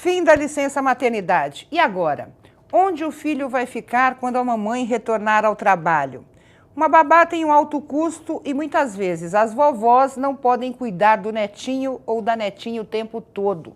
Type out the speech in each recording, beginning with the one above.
Fim da licença maternidade. E agora? Onde o filho vai ficar quando a mamãe retornar ao trabalho? Uma babá tem um alto custo e muitas vezes as vovós não podem cuidar do netinho ou da netinha o tempo todo.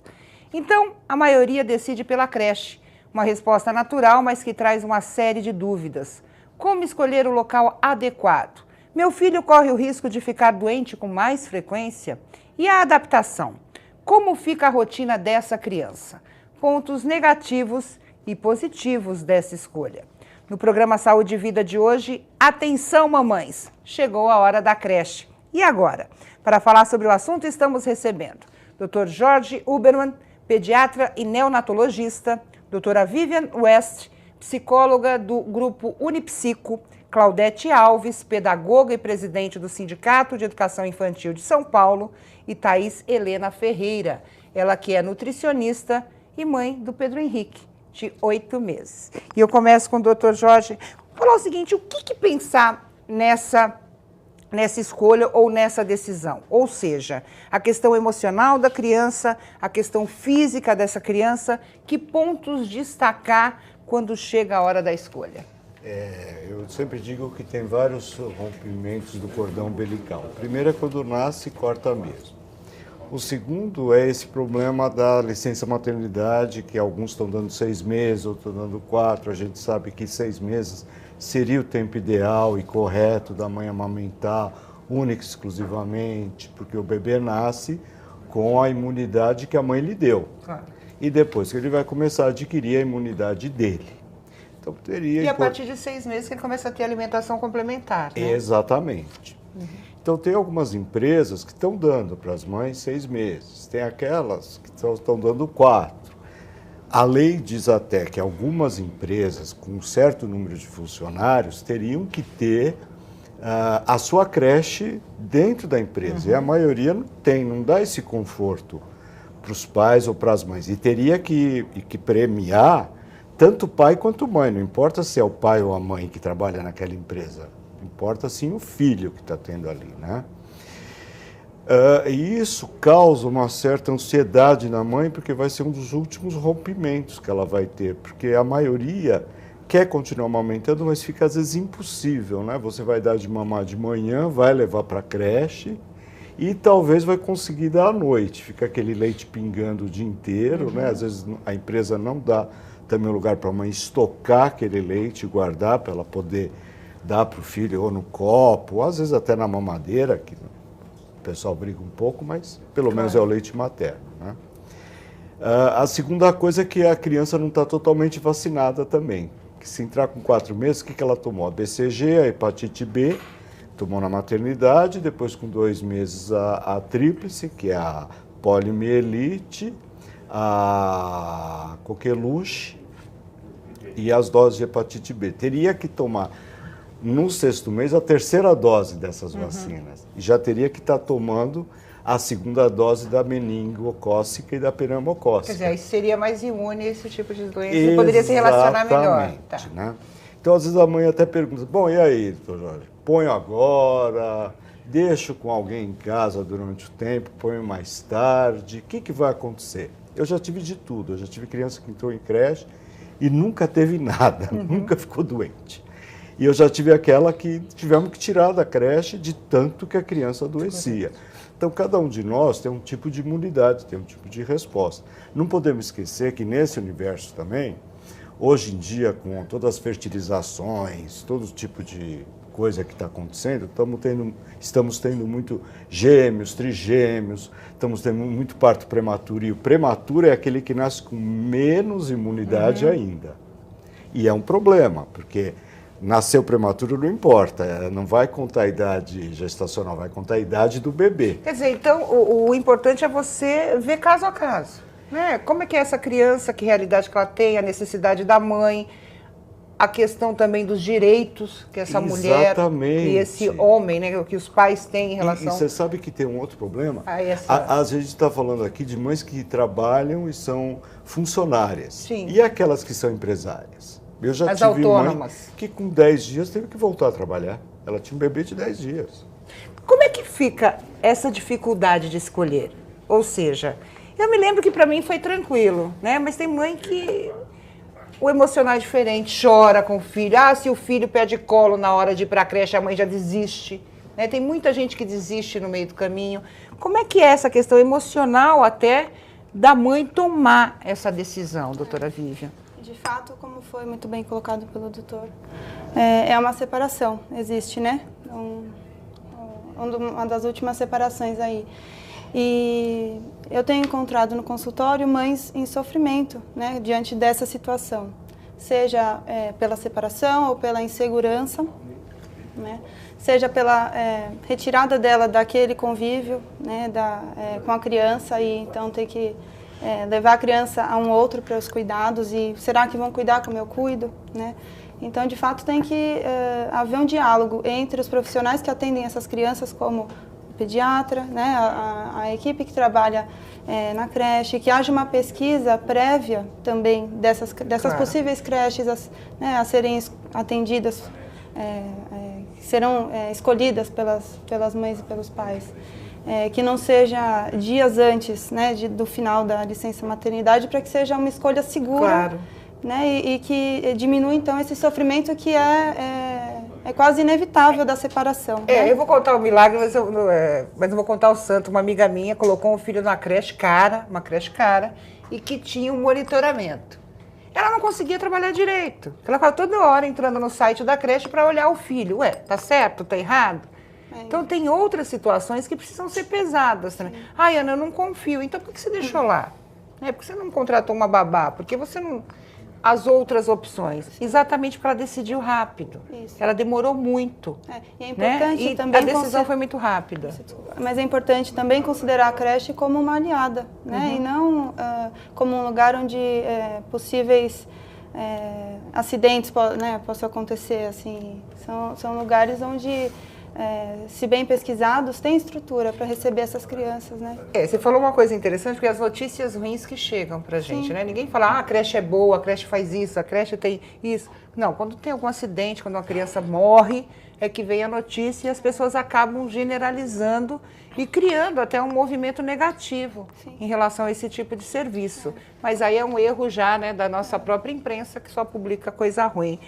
Então, a maioria decide pela creche. Uma resposta natural, mas que traz uma série de dúvidas. Como escolher o local adequado? Meu filho corre o risco de ficar doente com mais frequência? E a adaptação? Como fica a rotina dessa criança? Pontos negativos e positivos dessa escolha. No programa Saúde e Vida de hoje, atenção mamães, chegou a hora da creche. E agora? Para falar sobre o assunto, estamos recebendo Dr. Jorge Ubermann, pediatra e neonatologista, doutora Vivian West, psicóloga do grupo Unipsico, Claudete Alves, pedagoga e presidente do Sindicato de Educação Infantil de São Paulo, e Thaís Helena Ferreira, ela que é nutricionista e mãe do Pedro Henrique, de 8 meses. E eu começo com o doutor Jorge. Vou falar o seguinte, o que pensar nessa escolha ou nessa decisão? Ou seja, a questão emocional da criança, a questão física dessa criança, que pontos destacar quando chega a hora da escolha? Eu sempre digo que tem vários rompimentos do cordão umbilical. O primeiro é quando nasce e corta mesmo. O segundo é esse problema da licença maternidade, que alguns estão dando 6 meses, outros estão dando 4. A gente sabe que 6 meses seria o tempo ideal e correto da mãe amamentar, única e exclusivamente, porque o bebê nasce com a imunidade que a mãe lhe deu. Claro. E depois que ele vai começar a adquirir a imunidade dele. Então, teria... E a partir de 6 meses que ele começa a ter alimentação complementar, né? Exatamente. Então, tem algumas empresas que estão dando para as mães 6 meses. Tem aquelas que estão dando 4. A lei diz até que algumas empresas com um certo número de funcionários teriam que ter a sua creche dentro da empresa. E a maioria não tem, não dá esse conforto para os pais ou para as mães. E teria que premiar tanto o pai quanto a mãe. Não importa se é o pai ou a mãe que trabalha naquela empresa. Importa sim o filho que está tendo ali, né? E isso causa uma certa ansiedade na mãe, porque vai ser um dos últimos rompimentos que ela vai ter, porque a maioria quer continuar amamentando, mas fica às vezes impossível, né? Você vai dar de mamar de manhã, vai levar para a creche e talvez vai conseguir dar à noite. Fica aquele leite pingando o dia inteiro, né? Às vezes a empresa não dá também lugar para a mãe estocar aquele leite e guardar para ela poder dar para o filho ou no copo, ou às vezes até na mamadeira, que o pessoal briga um pouco, mas pelo menos é o leite materno, né? A segunda coisa é que a criança não está totalmente vacinada também. Que se entrar com 4 meses, o que ela tomou? A BCG, a hepatite B, tomou na maternidade, depois com 2 meses a tríplice, que é a poliomielite, a coqueluche e as doses de hepatite B. Teria que tomar no 6º mês a 3ª dose dessas vacinas. E já teria que estar tomando a 2ª dose da meningocócica e da pneumocócica. Quer dizer, aí seria mais imune a esse tipo de doença e poderia se relacionar melhor. Tá. Né? Então, às vezes a mãe até pergunta, bom, e aí, doutor Jorge, ponho agora, deixo com alguém em casa durante o tempo, ponho mais tarde, o que vai acontecer? Eu já tive de tudo, eu já tive criança que entrou em creche e nunca teve nada, nunca ficou doente. E eu já tive aquela que tivemos que tirar da creche de tanto que a criança adoecia. Então, cada um de nós tem um tipo de imunidade, tem um tipo de resposta. Não podemos esquecer que nesse universo também, hoje em dia, com todas as fertilizações, todo tipo de coisa que está acontecendo, estamos tendo muito gêmeos, trigêmeos, estamos tendo muito parto prematuro. E o prematuro é aquele que nasce com menos imunidade ainda. E é um problema, porque nasceu prematuro não importa, não vai contar a idade gestacional, vai contar a idade do bebê. Quer dizer, então o importante é você ver caso a caso, né? Como é que é essa criança, que realidade que ela tem, a necessidade da mãe, a questão também dos direitos que essa mulher e esse homem, né, que os pais têm em relação... E você sabe que tem um outro problema? Às vezes a gente está falando aqui de mães que trabalham e são funcionárias. Sim. E aquelas que são empresárias? Eu já As tive autônomas. mãe que com 10 dias teve que voltar a trabalhar. Ela tinha um bebê de 10 dias. Como é que fica essa dificuldade de escolher? Ou seja, Eu me lembro que para mim foi tranquilo, né? Mas tem mãe que o emocional é diferente, chora com o filho. Ah, se o filho pede colo na hora de ir para a creche, a mãe já desiste. Né? Tem muita gente que desiste no meio do caminho. Como é que é essa questão emocional até da mãe tomar essa decisão, doutora Vivian? De fato, como foi muito bem colocado pelo doutor, é uma separação, existe, né? Uma das últimas separações aí. E eu tenho encontrado no consultório mães em sofrimento, né, diante dessa situação, seja pela separação ou pela insegurança, né, seja pela retirada dela daquele convívio, né, com a criança e então ter que levar a criança a um outro para os cuidados e será que vão cuidar como eu cuido, né? Então, de fato, tem que haver um diálogo entre os profissionais que atendem essas crianças, como pediatra, né, a equipe que trabalha na creche, que haja uma pesquisa prévia também dessas claro. Possíveis creches a serem atendidas, que serão escolhidas pelas mães e pelos pais. Que não seja dias antes, né, do final da licença maternidade, para que seja uma escolha segura, claro. Né, e que diminua então esse sofrimento que é quase inevitável da separação. Né? Eu vou contar o milagre, mas eu vou contar o santo. Uma amiga minha colocou um filho numa creche cara, e que tinha um monitoramento. Ela não conseguia trabalhar direito. Ela ficava toda hora entrando no site da creche para olhar o filho. Ué, tá certo, tá errado? Então tem outras situações que precisam ser pesadas também. Ai, Ana, eu não confio. Então por que você deixou lá? Por que você não contratou uma babá? Porque você não... As outras opções, exatamente porque ela decidiu rápido. Isso. Ela demorou muito. E é importante, né? Também a decisão foi muito rápida. Mas é importante também considerar a creche como uma aliada, né? E não como um lugar onde possíveis acidentes possam acontecer. Assim. São lugares onde, se bem pesquisados, tem estrutura para receber essas crianças, né? Você falou uma coisa interessante, porque as notícias ruins que chegam pra gente, né? Ninguém fala, a creche é boa, a creche faz isso, a creche tem isso. Não, quando tem algum acidente, quando uma criança morre, é que vem a notícia e as pessoas acabam generalizando e criando até um movimento negativo em relação a esse tipo de serviço. Mas aí é um erro já, né, da nossa própria imprensa, que só publica coisa ruim.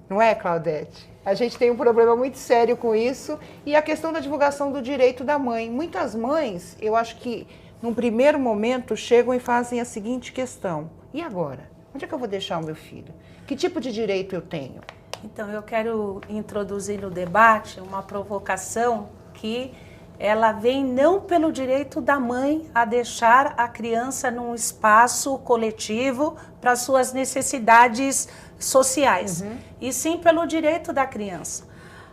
Não é, Claudete? A gente tem um problema muito sério com isso e a questão da divulgação do direito da mãe. Muitas mães, eu acho que num primeiro momento, chegam e fazem a seguinte questão. E agora? Onde é que eu vou deixar o meu filho? Que tipo de direito eu tenho? Então, eu quero introduzir no debate uma provocação que ela vem não pelo direito da mãe a deixar a criança num espaço coletivo para suas necessidades sociais, e sim pelo direito da criança.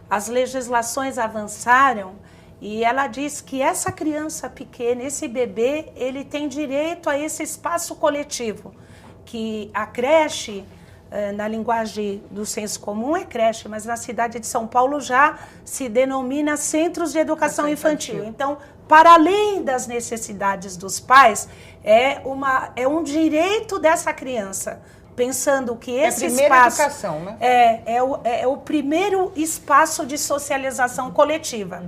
As legislações avançaram e ela diz que essa criança pequena, esse bebê, ele tem direito a esse espaço coletivo, que a creche, na linguagem do senso comum é creche, mas na cidade de São Paulo já se denomina centros de educação infantil. Então, para além das necessidades dos pais, é um direito dessa criança, pensando que esse espaço educação, né? é o primeiro espaço de socialização coletiva.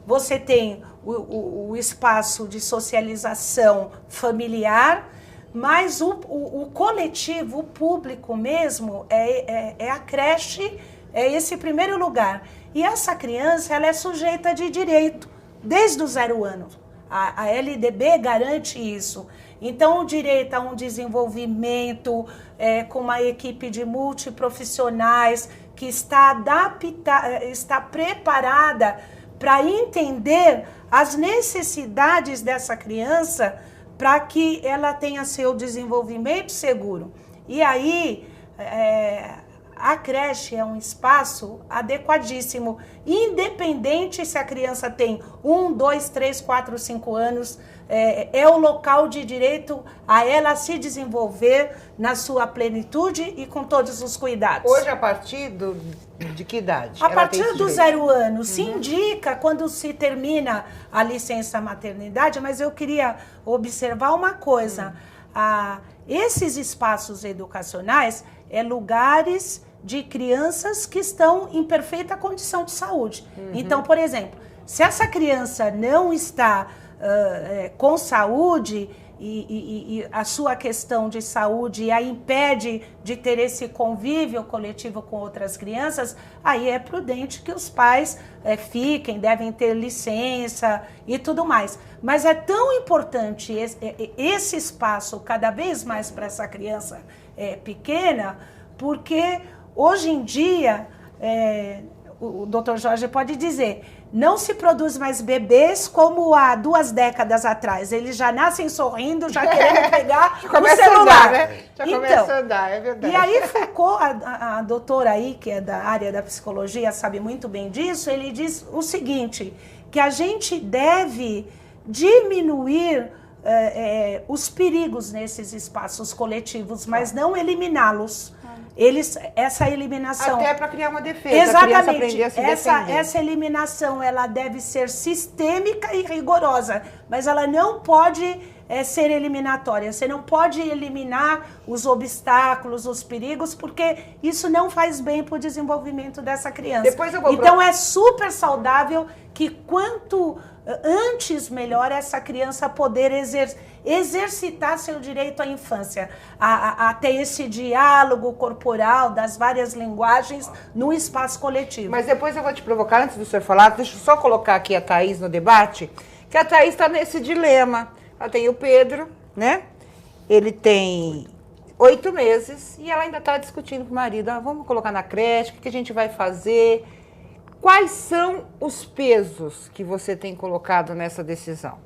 Você tem o espaço de socialização familiar, mas o coletivo, o público mesmo, é a creche, é esse primeiro lugar. E essa criança, ela é sujeita de direito desde os 0 anos. A LDB garante isso. Então, o direito a um desenvolvimento com uma equipe de multiprofissionais que está preparada para entender as necessidades dessa criança para que ela tenha seu desenvolvimento seguro. E aí, a creche é um espaço adequadíssimo, independente se a criança tem 1, 2, 3, 4, 5 anos, é o local de direito a ela se desenvolver na sua plenitude e com todos os cuidados. Hoje, a partir de que idade? A partir dos 0 anos. Se indica quando se termina a licença maternidade, mas eu queria observar uma coisa. Esses espaços educacionais lugares de crianças que estão em perfeita condição de saúde. Então, por exemplo, se essa criança não está com saúde e a sua questão de saúde a impede de ter esse convívio coletivo com outras crianças, aí é prudente que os pais fiquem, devem ter licença e tudo mais. Mas é tão importante esse espaço cada vez mais para essa criança pequena, porque hoje em dia, o Dr. Jorge pode dizer, não se produz mais bebês como há 2 décadas atrás. Eles já nascem sorrindo, já querendo pegar o celular. Andar, né? Já começa a andar, é verdade. E aí Foucault, a doutora aí, que é da área da psicologia, sabe muito bem disso, ele diz o seguinte, que a gente deve diminuir os perigos nesses espaços coletivos, mas não eliminá-los. Essa eliminação... Até para criar uma defesa. Exatamente. A defender. Essa eliminação, ela deve ser sistêmica e rigorosa, mas ela não pode ser eliminatória. Você não pode eliminar os obstáculos, os perigos, porque isso não faz bem para o desenvolvimento dessa criança. Depois eu vou então é super saudável que quanto antes melhor essa criança poder exercitar seu direito à infância, a ter esse diálogo corporal das várias linguagens no espaço coletivo. Mas depois eu vou te provocar, antes do senhor falar, deixa eu só colocar aqui a Thaís no debate, que a Thaís está nesse dilema. Ela tem o Pedro, né? Ele tem 8 meses e ela ainda está discutindo com o marido, vamos colocar na creche, o que a gente vai fazer? Quais são os pesos que você tem colocado nessa decisão?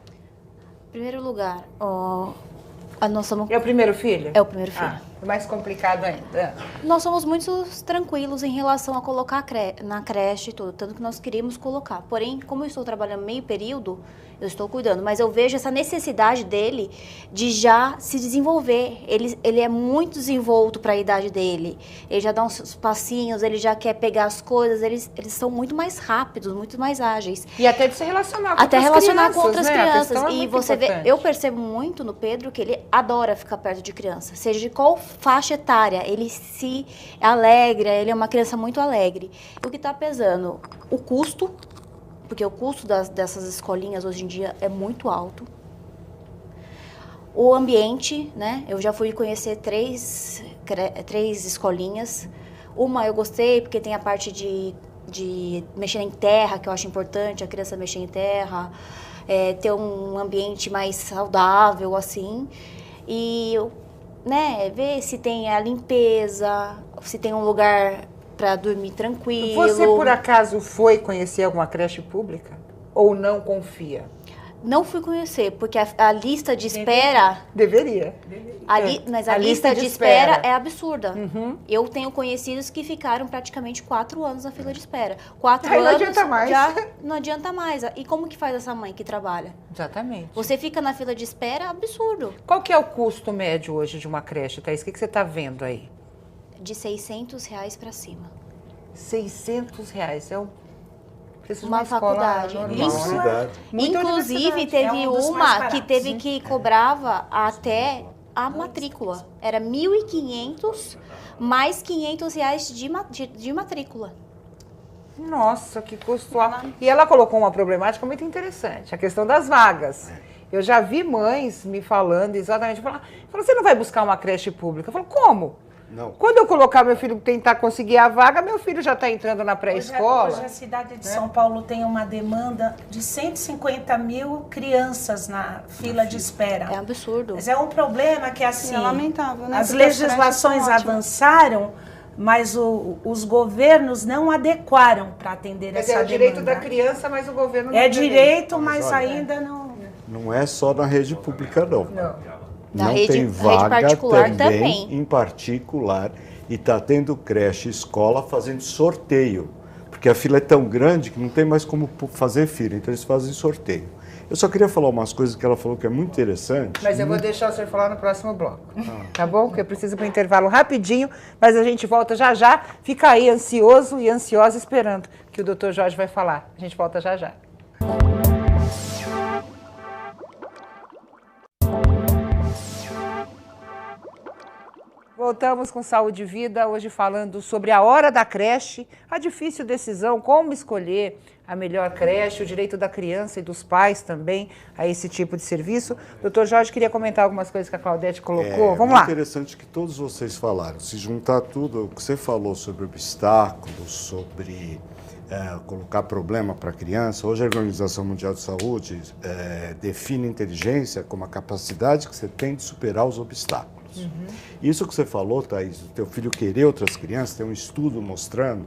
Em primeiro lugar, nós somos... É o primeiro filho? É o primeiro filho. É mais complicado ainda. Nós somos muito tranquilos em relação a colocar na creche e tudo, tanto que nós queríamos colocar. Porém, como eu estou trabalhando meio período, eu estou cuidando, mas eu vejo essa necessidade dele de já se desenvolver. Ele é muito desenvolto para a idade dele. Ele já dá uns passinhos, ele já quer pegar as coisas, eles são muito mais rápidos, muito mais ágeis. E até de se relacionar com até outras relacionar crianças, com outras né? crianças. É E você vê, eu percebo muito no Pedro que ele adora ficar perto de criança, seja de qual faixa etária, ele se alegra, ele é uma criança muito alegre. E o que está pesando? O custo, porque o custo dessas escolinhas hoje em dia é muito alto. O ambiente, né? Eu já fui conhecer três escolinhas. Uma eu gostei porque tem a parte de mexer em terra, que eu acho importante, a criança mexer em terra, ter um ambiente mais saudável, assim. E, né, ver se tem a limpeza, se tem um lugar para dormir tranquilo. Você, por acaso, foi conhecer alguma creche pública? Ou não confia? Não fui conhecer, porque a lista de espera... Deveria. Mas a lista de espera é absurda. Uhum. Eu tenho conhecidos que ficaram praticamente 4 anos na fila de espera. 4 anos não adianta mais. Já não adianta mais. E como que faz essa mãe que trabalha? Exatamente. Você fica na fila de espera, absurdo. Qual que é o custo médio hoje de uma creche, Thaís? O que você está vendo aí? De R$600 para cima. R$600 é uma faculdade. Inclusive, teve uma que teve que cobrava até a matrícula. Era R$1.500 mais R$500 de matrícula. Nossa, que custo alto. E ela colocou uma problemática muito interessante, a questão das vagas. Eu já vi mães me falando exatamente, falando, você não vai buscar uma creche pública? Eu falo, como? Não. Quando eu colocar meu filho tentar conseguir a vaga, meu filho já está entrando na pré-escola. Hoje a cidade de São Paulo tem uma demanda de 150 mil crianças na fila de espera. É um absurdo. Mas é um problema que, assim, é lamentável, né? As legislações avançaram, mas os governos não adequaram para atender essa demanda. É o direito da criança, mas o governo não é direito, mas ainda não... Não é só na rede pública, não. Na não rede, tem vaga particular também, em particular, e está tendo creche escola fazendo sorteio, porque a fila é tão grande que não tem mais como fazer fila, então eles fazem sorteio. Eu só queria falar umas coisas que ela falou que é muito interessante. Mas eu vou deixar o senhor falar no próximo bloco, tá bom? Porque eu preciso para um intervalo rapidinho, mas a gente volta já já. Fica aí ansioso e ansiosa esperando que o Dr. Jorge vai falar. A gente volta já já. Voltamos com Saúde e Vida, hoje falando sobre a hora da creche, a difícil decisão, como escolher a melhor creche, o direito da criança e dos pais também a esse tipo de serviço. Doutor Jorge, queria comentar algumas coisas que a Claudete colocou. Vamos lá. É interessante que todos vocês falaram. Se juntar tudo o que você falou sobre obstáculos, sobre colocar problema para a criança, hoje a Organização Mundial de Saúde define inteligência como a capacidade que você tem de superar os obstáculos. Isso que você falou, Thaís, o teu filho querer outras crianças, tem um estudo mostrando,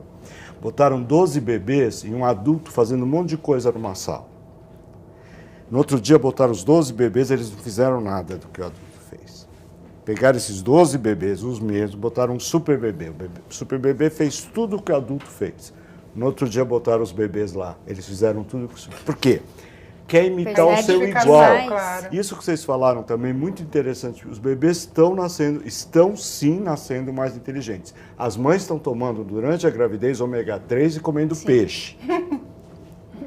botaram 12 bebês e um adulto fazendo um monte de coisa numa sala. No outro dia botaram os 12 bebês, eles não fizeram nada do que o adulto fez. Pegaram esses 12 bebês, os mesmos, botaram um super bebê. O super bebê fez tudo o que o adulto fez. No outro dia botaram os bebês lá, eles fizeram tudo o que o super... Por quê? Quer imitar o seu igual. Claro. Isso que vocês falaram também, muito interessante. Os bebês estão sim nascendo mais inteligentes. As mães estão tomando, durante a gravidez, ômega 3 e comendo peixe.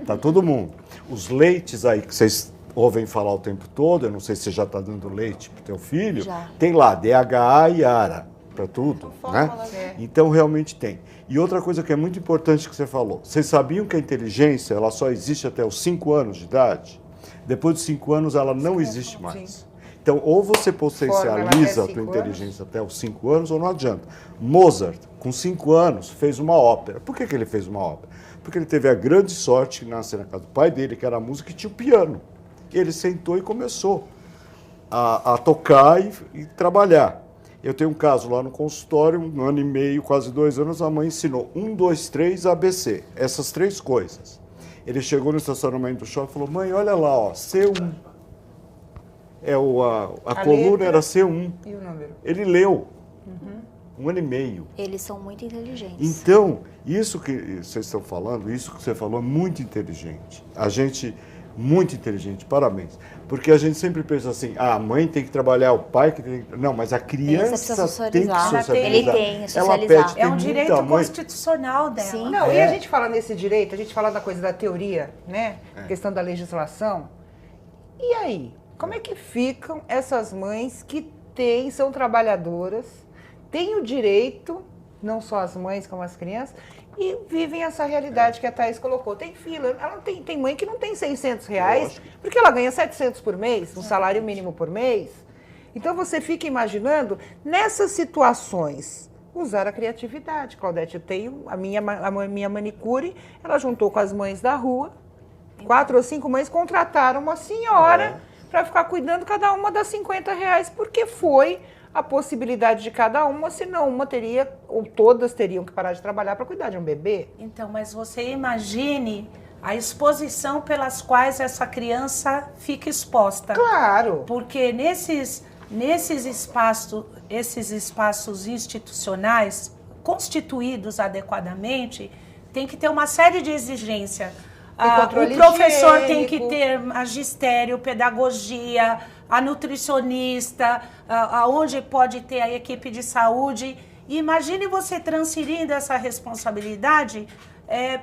Tá todo mundo. Os leites aí que vocês ouvem falar o tempo todo, eu não sei se você já está dando leite para o teu filho, Já. tem lá DHA e ARA para tudo, né? Então realmente tem. E outra coisa que é muito importante que você falou, vocês sabiam que a inteligência ela só existe até os 5 anos de idade? Depois de 5 anos ela não existe mais. Então, ou você potencializa a tua inteligência até os 5 anos, ou não adianta. Mozart, com 5 anos, fez uma ópera. Por que ele fez uma ópera? Porque ele teve a grande sorte de nascer na casa do pai dele, que era músico, e tinha o piano. Ele sentou e começou a tocar e trabalhar. Eu tenho um caso lá no consultório, 1 ano e meio, quase 2 anos, a mãe ensinou 1, 2, 3, ABC, essas 3 coisas. Ele chegou no estacionamento do shopping e falou, mãe, olha lá, ó, C1. A coluna letra era C1. e o número. Ele leu. 1 ano e meio. Eles são muito inteligentes. Então, isso que vocês estão falando, isso que você falou é muito inteligente. A gente, muito inteligente, parabéns. Porque a gente sempre pensa assim, a mãe tem que trabalhar, o pai que tem que... Não, mas a criança tem que socializar. Ele tem, Ela socializar. pede, tem É um muita direito mãe... constitucional dela. Sim. Não, e a gente fala nesse direito, a gente fala da coisa da teoria, né? Questão da legislação. E aí? Como é que ficam essas mães que são trabalhadoras, têm o direito, não só as mães como as crianças, e vivem essa realidade que a Thaís colocou. Tem fila, ela tem mãe que não tem R$600, porque ela ganha 700 por mês, um salário mínimo por mês. Então você fica imaginando, nessas situações, usar a criatividade. Claudete, eu tenho a minha manicure, ela juntou com as mães da rua, 4 ou 5 mães contrataram uma senhora para ficar cuidando cada uma das R$50, porque foi a possibilidade de cada uma, senão uma teria, ou todas teriam que parar de trabalhar para cuidar de um bebê. Então, mas você imagine a exposição pelas quais essa criança fica exposta. Claro. Porque esses espaços institucionais, constituídos adequadamente, tem que ter uma série de exigências. O professor tem que ter magistério, pedagogia, a nutricionista, aonde pode ter a equipe de saúde. E imagine você transferindo essa responsabilidade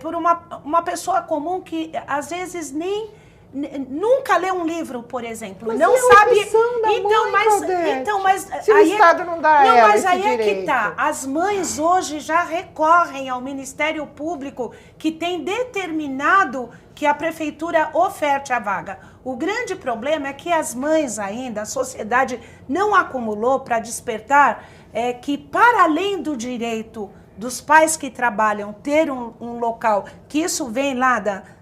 por uma pessoa comum que às vezes nunca lê um livro, por exemplo, mas não é sabe. opção da mãe, Mas se o Estado não dá não, ela mas esse aí direito. é que tá. As mães hoje já recorrem ao Ministério Público, que tem determinado que a prefeitura oferte a vaga. O grande problema é que as mães ainda, a sociedade não acumulou para despertar que, para além do direito dos pais que trabalham ter um local, que isso vem lá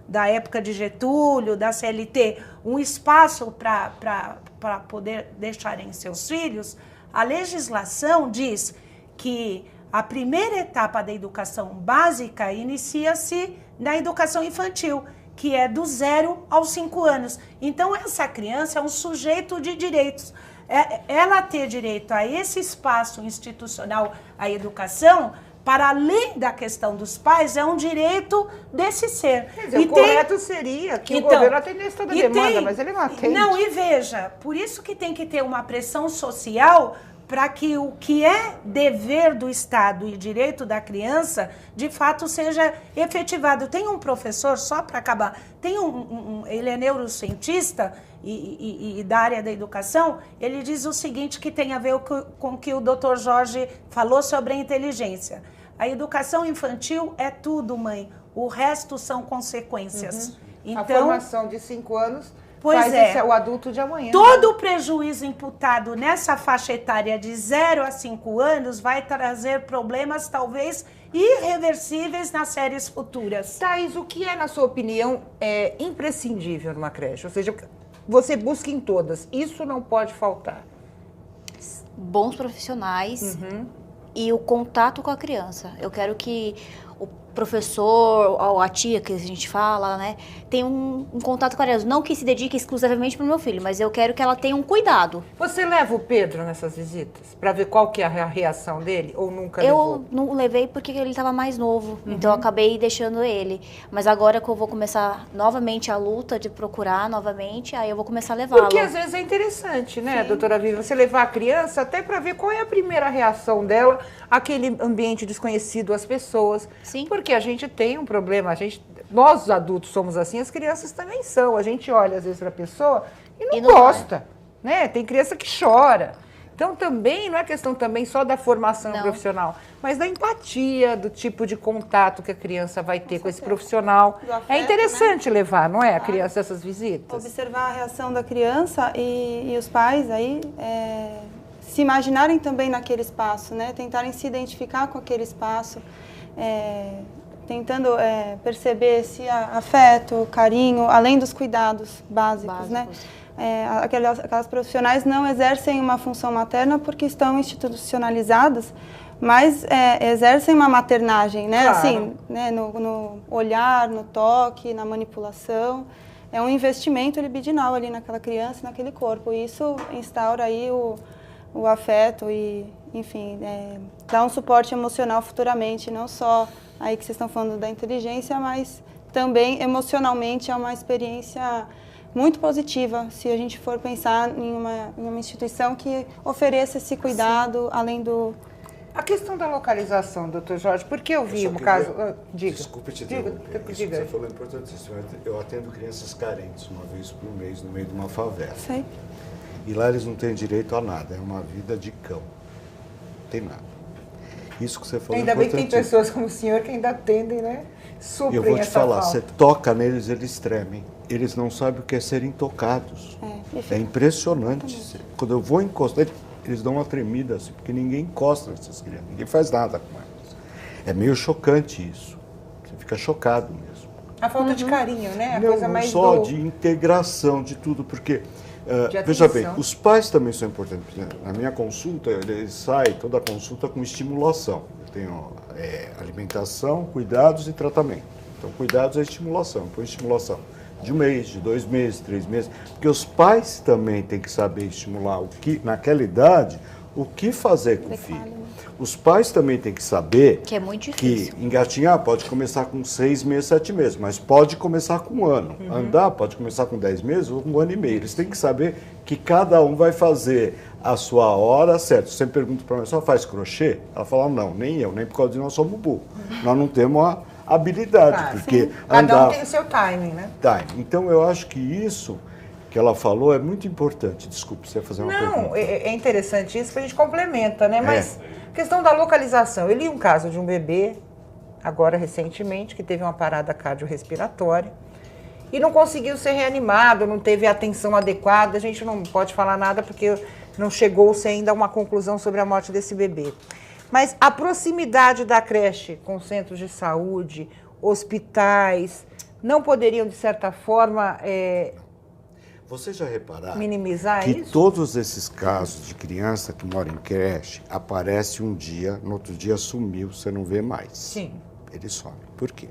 da época de Getúlio, da CLT, um espaço para poder deixarem seus filhos, a legislação diz que a primeira etapa da educação básica inicia-se na educação infantil, que é do 0 aos 5 anos. Então, essa criança é um sujeito de direitos. Ela ter direito a esse espaço institucional, a educação, para além da questão dos pais, é um direito desse ser. Quer dizer, o correto seria que o governo atendesse toda a demanda, mas ele não atende. Não, e veja, por isso que tem que ter uma pressão social para que o que é dever do Estado e direito da criança, de fato, seja efetivado. Tem um professor, só para acabar, ele é neurocientista e da área da educação, ele diz o seguinte, que tem a ver com o que o Dr. Jorge falou sobre a inteligência. A educação infantil é tudo, mãe. O resto são consequências. Então, a formação de 5 anos pois faz o adulto de amanhã. Todo o prejuízo imputado nessa faixa etária de 0 a 5 anos vai trazer problemas, talvez, irreversíveis nas séries futuras. Thaís, o que é, na sua opinião, imprescindível numa creche? Ou seja, você busca em todas. Isso não pode faltar. Bons profissionais e o contato com a criança. Eu quero que o professor, ou a tia que a gente fala, né, tenha um contato com a criança. Não que se dedique exclusivamente para o meu filho, mas eu quero que ela tenha um cuidado. Você leva o Pedro nessas visitas para ver qual que é a reação dele ou nunca levou? Eu não levei porque ele estava mais novo, então eu acabei deixando ele. Mas agora que eu vou começar novamente a luta de procurar novamente, aí eu vou começar a levá-lo. Porque às vezes é interessante, né, doutora Vivian, você levar a criança até para ver qual é a primeira reação dela, aquele ambiente desconhecido, as pessoas. Sim. Porque a gente tem um problema, nós os adultos somos assim, as crianças também são. A gente olha às vezes para a pessoa e não gosta, né? Tem criança que chora. Então também não é questão também só da formação profissional, mas da empatia, do tipo de contato que a criança vai ter com esse profissional. Do afeto, é interessante, né, levar, não é, a Claro. criança essas visitas? Observar a reação da criança e os pais aí se imaginarem também naquele espaço, né? Tentarem se identificar com aquele espaço, tentando perceber esse afeto, carinho, além dos cuidados básicos, né? Aquelas profissionais não exercem uma função materna porque estão institucionalizadas, mas exercem uma maternagem, né? Claro. Assim, né? No olhar, no toque, na manipulação. É um investimento libidinal ali naquela criança, naquele corpo. E isso instaura aí o afeto e, enfim, dá um suporte emocional futuramente, não só aí que vocês estão falando da inteligência, mas também emocionalmente é uma experiência muito positiva se a gente for pensar em uma instituição que ofereça esse cuidado, além do... A questão da localização, doutor Jorge, porque eu vi um caso... Diga. Desculpe te Diga. interromper. Isso que você falou é importantíssimo. Eu atendo crianças carentes uma vez por mês no meio de uma favela. Sei. E lá eles não têm direito a nada, é uma vida de cão. Não tem nada. Isso que você falou Ainda é bem que tem importantíssimo. pessoas como o senhor que ainda atendem, né? Suprem Eu vou te essa falar, falta. você toca neles, eles tremem. Eles não sabem o que é serem tocados. É impressionante. Quando eu vou encostar, eles dão uma tremida, assim, porque ninguém encosta nessas crianças, ninguém faz nada com elas. É meio chocante isso. Você fica chocado mesmo. A falta de carinho, né? A Não, coisa não mais só de integração, de tudo, porque, De veja bem, atenção. os pais também são importantes. Por exemplo, na minha consulta, ele sai toda a consulta com estimulação. Eu tenho alimentação, cuidados e tratamento. Então, cuidados é estimulação, depois estimulação de 1 mês, de 2 meses, 3 meses, porque os pais também têm que saber estimular o que, naquela idade, o que fazer com o filho. Os pais também têm que saber Que é muito difícil. que engatinhar pode começar com 6 meses, 7 meses, mas pode começar com 1 ano. Andar pode começar com 10 meses ou com 1 ano e meio. Eles têm que saber que cada um vai fazer a sua hora certa. Você pergunta para mim, só faz crochê? Ela fala, não, nem eu, nem por causa de nós somos burros. Nós não temos a habilidade, Claro. porque Cada andar... um tem o seu timing, né? Tá, então eu acho que isso que ela falou é muito importante. Desculpe, você ia fazer uma Não, pergunta. é interessante isso que a gente complementa, né? Mas questão da localização. Eu li um caso de um bebê, agora recentemente, que teve uma parada cardiorrespiratória e não conseguiu ser reanimado, não teve a atenção adequada. A gente não pode falar nada porque não chegou-se ainda a uma conclusão sobre a morte desse bebê. Mas a proximidade da creche com centros de saúde, hospitais, não poderiam, de certa forma, Vocês já repararam minimizar que isso? todos esses casos de criança que mora em creche aparece um dia, no outro dia sumiu, você não vê mais. Sim. Ele some. Por quê?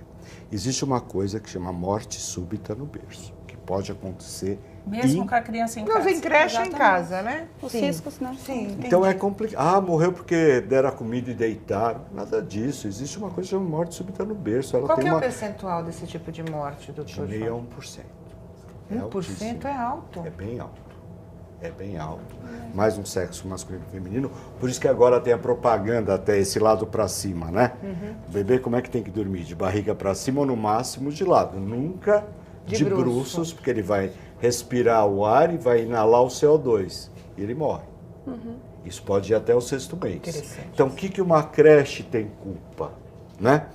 Existe uma coisa que chama morte súbita no berço, que pode acontecer. Mesmo com a criança em Não, casa. em creche em Exatamente. casa, né? Os Sim. riscos, né? Sim, Então é entendi. complicado. Ah, morreu porque deram a comida e deitaram. Nada disso. Existe uma coisa que chama morte súbita no berço. Ela Qual tem que é o uma percentual desse tipo de morte, de doutor? meio a Jorge? 1%. 1% altíssimo. é alto. É bem alto. é bem alto, mais um sexo masculino que feminino, por isso que agora tem a propaganda até esse lado para cima, né? O bebê como é que tem que dormir? De barriga para cima ou no máximo de lado, nunca de bruços, porque ele vai respirar o ar e vai inalar o CO2 e ele morre. Isso pode ir até o 6º mês. Então, o que uma creche tem culpa, né?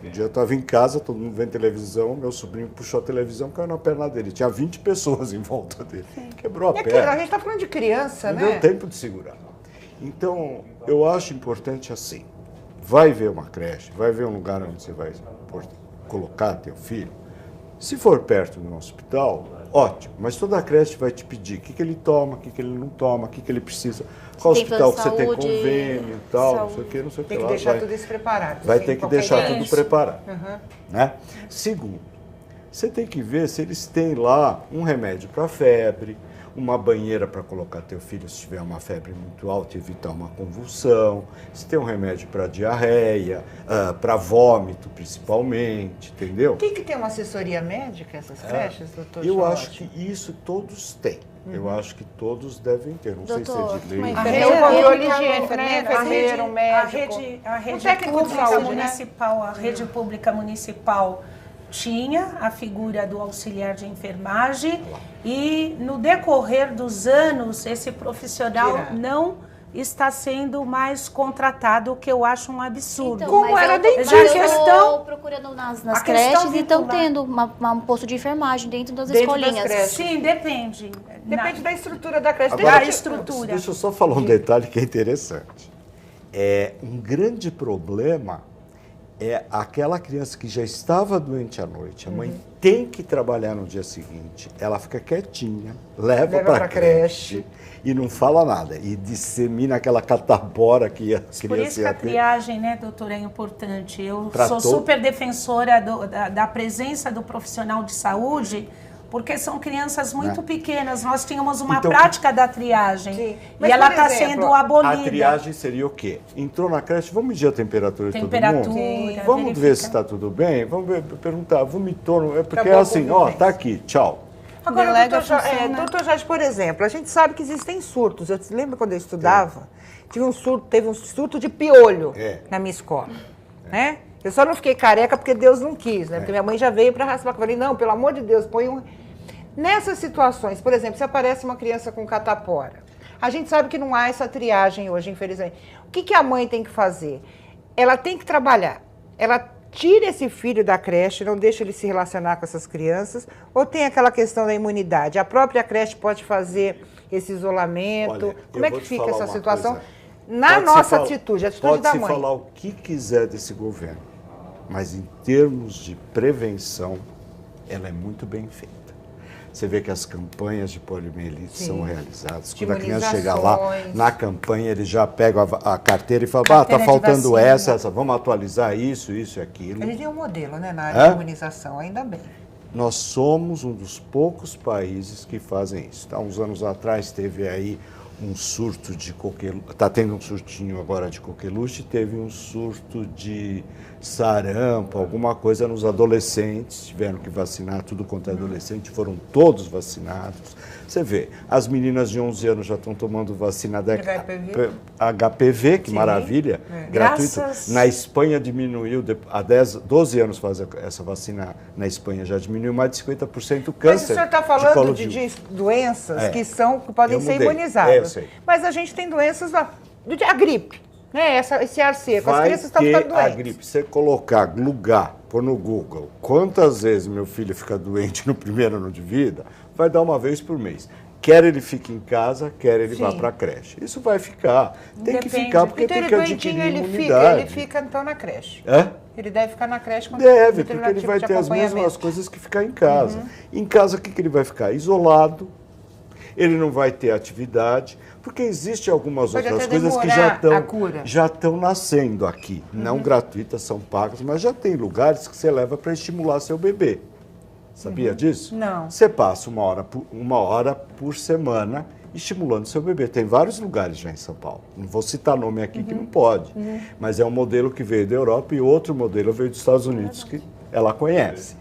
Um dia eu estava em casa, todo mundo vendo televisão, meu sobrinho puxou a televisão, caiu na perna dele. Tinha 20 pessoas em volta dele. Quebrou a perna. A gente está falando de criança, Não né? deu tempo de segurar. Então, eu acho importante assim, vai ver uma creche, vai ver um lugar onde você vai colocar teu filho. Se for perto de um hospital, ótimo, mas toda a creche vai te pedir o que ele toma, o que ele não toma, o que ele precisa, qual hospital que você tem convênio e tal, não sei o que, não sei o que. Tem que deixar tudo isso preparado. Vai ter que deixar tudo preparado. Uhum. Né? Segundo, você tem que ver se eles têm lá um remédio para febre, uma banheira para colocar teu filho se tiver uma febre muito alta e evitar uma convulsão, se tem um remédio para diarreia, para vômito principalmente, entendeu? Tem que ter uma assessoria médica essas creches, doutor Eu Jorge? acho que isso todos têm. Eu acho que todos devem ter. Não sei se é de lei. A rede de controle higiênico, né? Enfermeiro, um médico. A rede técnico de pública saúde, né? municipal, a rede pública municipal tinha a figura do auxiliar de enfermagem e no decorrer dos anos esse profissional não está sendo mais contratado, o que eu acho um absurdo. Então, Como mas era eu- dentista? mas A eu questão- tô procurando nas a questão creches e estão vincular. tendo um posto de enfermagem dentro das Dentro das escolinhas. creches. Sim, depende. Depende da estrutura da creche. Agora, da estrutura. Deixa eu só falar um detalhe que é interessante. Um grande problema é aquela criança que já estava doente à noite, a mãe tem que trabalhar no dia seguinte, ela fica quietinha, leva para a creche e não fala nada, e dissemina aquela catabora que a Por criança isso que a ia ter. triagem, né, doutora, é importante. Eu Pra sou todo- super defensora da presença do profissional de saúde, porque são crianças muito pequenas. Nós tínhamos uma Então, prática da triagem Sim. e Mas, ela por está exemplo, sendo abolida. A triagem seria o quê? Entrou na creche, vamos medir a temperatura de todo Temperatura, mundo? Vamos ver verifica. se está tudo bem? Vamos perguntar, vomitou? Porque Acabou é a assim, ó, convivência. tá aqui, tchau. Agora, Delega a doutor, função, né? doutor Jorge, por exemplo, a gente sabe que existem surtos. Eu lembro quando eu estudava, teve um surto de piolho na minha escola, né? Eu só não fiquei careca porque Deus não quis, né? Porque minha mãe já veio para raspar. Eu falei, não, pelo amor de Deus, põe um... Nessas situações, por exemplo, se aparece uma criança com catapora, a gente sabe que não há essa triagem hoje, infelizmente. O que a mãe tem que fazer? Ela tem que trabalhar. Ela tira esse filho da creche, não deixa ele se relacionar com essas crianças, ou tem aquela questão da imunidade? A própria creche pode fazer esse isolamento? Olha, Como é eu que vou te fica falar essa uma situação? coisa. Na Pode-se nossa falar- atitude, a atitude da mãe. Pode-se falar o que quiser desse governo, mas em termos de prevenção, ela é muito bem feita. Você vê que as campanhas de poliomielite são realizadas. De Quando a criança chega lá, imunizações. na campanha, eles já pegam a carteira e falam, Carteira tá de faltando vacina. essa, vamos atualizar isso e aquilo. Eles têm um modelo, né, na área de imunização, ainda bem. Nós somos um dos poucos países que fazem isso. Há uns anos atrás teve aí um surto de coqueluche, está tendo um surtinho agora de coqueluche, teve um surto de sarampo, alguma coisa nos adolescentes, tiveram que vacinar tudo quanto é adolescente, foram todos vacinados. Você vê, as meninas de 11 anos já estão tomando vacina da HPV, que maravilha, gratuito. Graças- Na Espanha diminuiu, há 12 anos faz essa vacina na Espanha, já diminuiu mais de 50% o câncer. Mas o senhor está de colo falando de de doenças É. que podem Eu ser mudei. imunizadas. Eu sei. Mas a gente tem doenças lá. A gripe, né? Esse ar seco. As Vai crianças estão ter ficando doentes. a gripe. Você colocar, lugar, pôr no Google, quantas vezes meu filho fica doente no primeiro ano de vida, vai dar uma vez por mês. Quer ele fique em casa, quer ele vá Sim. para a creche. Isso vai ficar. Tem que Depende. ficar, porque Então tem ele que doentinho, adquirir ele imunidade. fica então na creche. É? Ele deve ficar na creche com Deve, porque determinado ele tipo vai de ter as mesmas acompanhamento. coisas que ficar em casa. Em casa, o que ele vai ficar? Isolado, ele não vai ter atividade, porque existem algumas Pode outras até coisas que demorar a cura. já estão nascendo aqui. Não gratuitas, são pagas, mas já tem lugares que você leva para estimular seu bebê. Sabia disso? Não. Você passa uma hora por semana estimulando seu bebê. Tem vários lugares já em São Paulo. Não vou citar nome aqui que não pode. Mas é um modelo que veio da Europa e outro modelo veio dos Estados Unidos que ela conhece.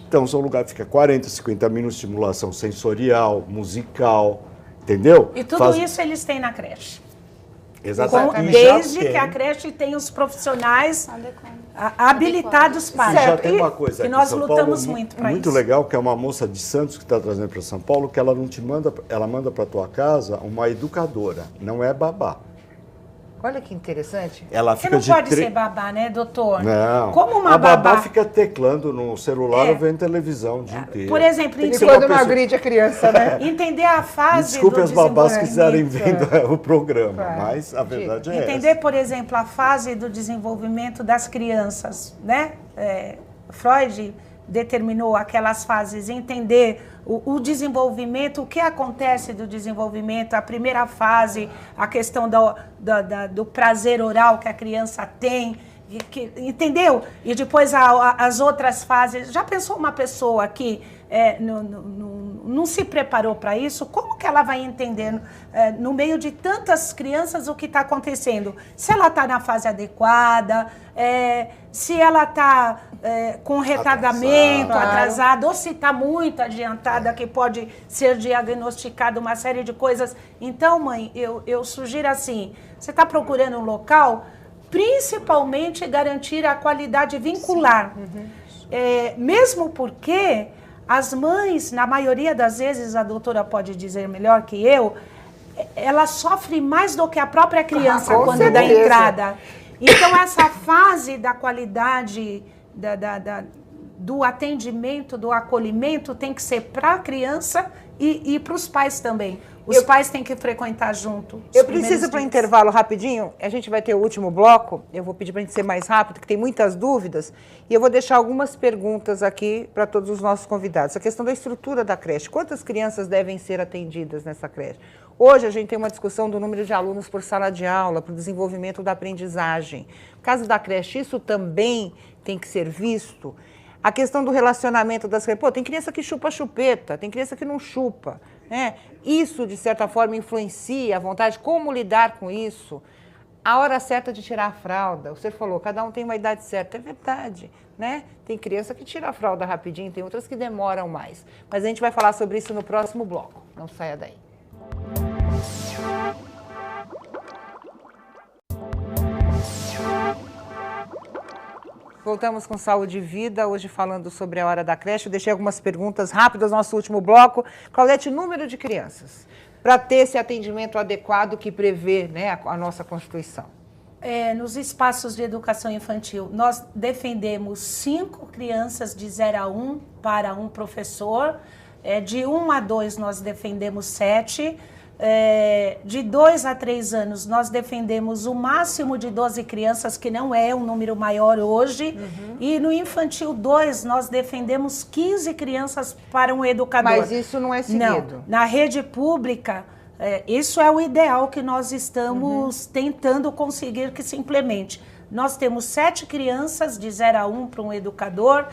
Então, são lugares que fica 40, 50 minutos de estimulação sensorial, musical, entendeu? E tudo isso eles têm na creche. Exatamente. Desde que a creche tem os profissionais habilitados para. E já tem uma coisa que aqui, nós São lutamos Paulo, muito para isso. muito legal, que é uma moça de Santos que está trazendo para São Paulo, que ela não te manda, ela manda para tua casa uma educadora, não é babá. Olha que interessante. Ela Você fica não de pode ser babá, né, doutor? Não. Como uma a babá babá fica teclando no celular ou vendo televisão o dia inteiro. Por exemplo, E ser quando uma não pessoa- agride a criança, né? entender a fase Desculpe do as babás que quiserem desenvolvimento. ver o programa, Claro. mas a verdade é Entender, essa. por exemplo, a fase do desenvolvimento das crianças, né? Freud determinou aquelas fases, entender o desenvolvimento, o que acontece do desenvolvimento, a primeira fase, a questão do prazer oral que a criança tem, entendeu? E depois as outras fases. Já pensou uma pessoa que não se preparou para isso? Como que ela vai entender no meio de tantas crianças o que está acontecendo? Se ela está na fase adequada, se ela está com retardamento, atrasada, ou se está muito adiantada, que pode ser diagnosticada uma série de coisas. Então, mãe, eu sugiro assim, você está procurando um local, principalmente garantir a qualidade vincular. Mesmo porque as mães, na maioria das vezes, a doutora pode dizer melhor que eu, ela sofre mais do que a própria criança Com quando certeza. dá entrada. Então, essa fase da qualidade do atendimento, do acolhimento, tem que ser para a criança e para os pais também. Os pais têm que frequentar junto. Eu preciso para intervalo rapidinho, a gente vai ter o último bloco, eu vou pedir para a gente ser mais rápido, que tem muitas dúvidas, e eu vou deixar algumas perguntas aqui para todos os nossos convidados. A questão da estrutura da creche, quantas crianças devem ser atendidas nessa creche? Hoje a gente tem uma discussão do número de alunos por sala de aula, para o desenvolvimento da aprendizagem. No caso da creche, isso também tem que ser visto. A questão do relacionamento das crianças. Pô, tem criança que chupa chupeta, tem criança que não chupa. Né? Isso, de certa forma, influencia a vontade. Como lidar com isso? A hora certa de tirar a fralda. Você falou, cada um tem uma idade certa. É verdade. Né? Tem criança que tira a fralda rapidinho, tem outras que demoram mais. Mas a gente vai falar sobre isso no próximo bloco. Não saia daí. Voltamos com Saúde e Vida, hoje falando sobre a hora da creche. Eu deixei algumas perguntas rápidas no nosso último bloco. Claudete, número de crianças para ter esse atendimento adequado que prevê, né, a nossa Constituição? Nos espaços de educação infantil, nós defendemos 5 crianças de 0 a 1 para um professor. De 1 a 2 nós defendemos 7. De 2 a 3 anos, nós defendemos o máximo de 12 crianças, que não é um número maior hoje. E no infantil 2, nós defendemos 15 crianças para um educador. Mas isso não é seguido? Não. Na rede pública, isso é o ideal que nós estamos tentando conseguir que se implemente. Nós temos 7 crianças de 0 a 1 para um educador,